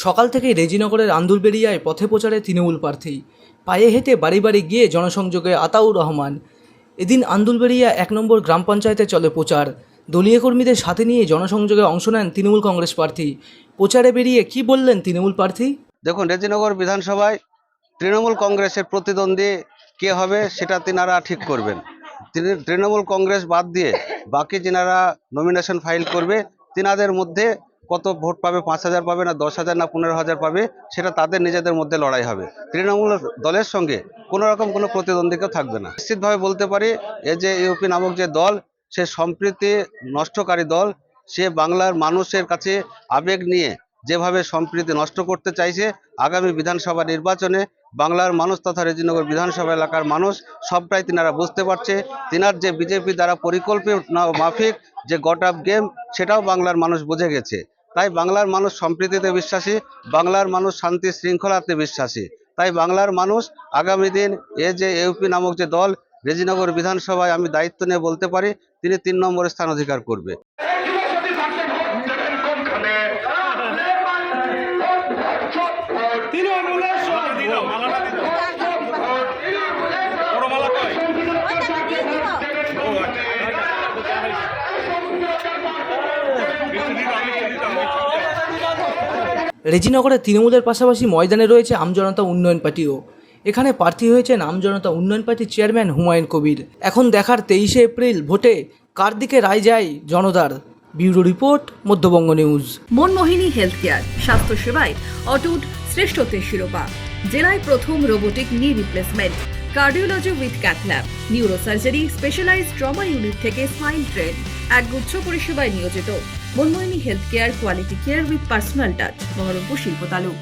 সকাল থেকেই রেজিনগরের আন্দুলবেড়িয়ায় পথে প্রচারে তৃণমূল প্রার্থী, পায়ে হেঁটে বাড়ি বাড়ি গিয়ে জনসংযোগে আতাউর রহমান। এদিন আন্দুলবেড়িয়া ১ নম্বর গ্রাম পঞ্চায়েতে চলে প্রচার। দলীয় কর্মীদের সাথে নিয়ে জনসংযোগে অংশ নেন তৃণমূল কংগ্রেস প্রার্থী। প্রচারে বেরিয়ে কি বললেন তৃণমূল প্রার্থী? দেখুন, রেজিনগর বিধানসভায় তৃণমূল কংগ্রেসের প্রতিদ্বন্দ্বী কে হবে সেটা তিনারা ঠিক করবেন। তৃণমূল কংগ্রেস বাদ দিয়ে বাকি যিনারা নমিনেশন ফাইল করবে তিনাদের মধ্যে কত ভোট পাবে, ৫,০০০ পাবে না ১০,০০০ না ১৫,০০০ পাবে, সেটা তাদের নিজেদের মধ্যে লড়াই হবে। তৃণমূল দলের সঙ্গে কোনো রকম কোনো প্রতিদ্বন্দ্বী কেউ থাকবে না। নিশ্চিতভাবে বলতে পারি, এই যে ইউপি নামক যে দল, সে সম্প্রীতি নষ্টকারী দল। সে বাংলার মানুষের কাছে আবেগ নিয়ে যেভাবে সম্প্রীতি নষ্ট করতে চাইছে, আগামী বিধানসভা নির্বাচনে বাংলার মানুষ তথা রেজিনগর বিধানসভা এলাকার মানুষ সবটাই তিনারা বুঝতে পারছে। তিনার যে বিজেপি দ্বারা পরিকল্পিত মাফিক যে গট আপ গেম, সেটাও বাংলার মানুষ বুঝে গেছে। তাই বাংলার মানুষ সম্প্রীতিতে বিশ্বাসী, বাংলার মানুষ শান্তি শৃঙ্খলাতে বিশ্বাসী। তাই বাংলার মানুষ আগামী দিন এই যে ইউপি নামক যে দল, রেজিনগর বিধানসভায় আমি দায়িত্ব নিয়ে বলতে পারি তিনি ৩ নম্বরের স্থান অধিকার করবে। রেজিনগরে তৃণমূলের পাশাপাশি ময়দানে রয়েছে আমজনতা উন্নয়ন পার্টিও। এখানে প্রার্থী হয়েছেন আমজনতা উন্নয়ন পার্টির চেয়ারম্যান হুমায়ুন কবির। এখন দেখার ২৩শে এপ্রিল ভোটে কার দিকে রায় যায় জনতার। Bureau report, Madhyabanga news. Manmohini health care, স্বাস্থ্য সেবায় অটুট শ্রেষ্ঠত্বের শিরোপা। জেলায় প্রথম robotic knee replacement, cardiology with cath lab, neurosurgery, specialized trauma unit থেকে স্পাইন ট্রেন, একগুচ্ছ পরিষেবায় নিয়োজিত। Manmohini health care, quality care with personal touch, Berhampore শিল্পতালু।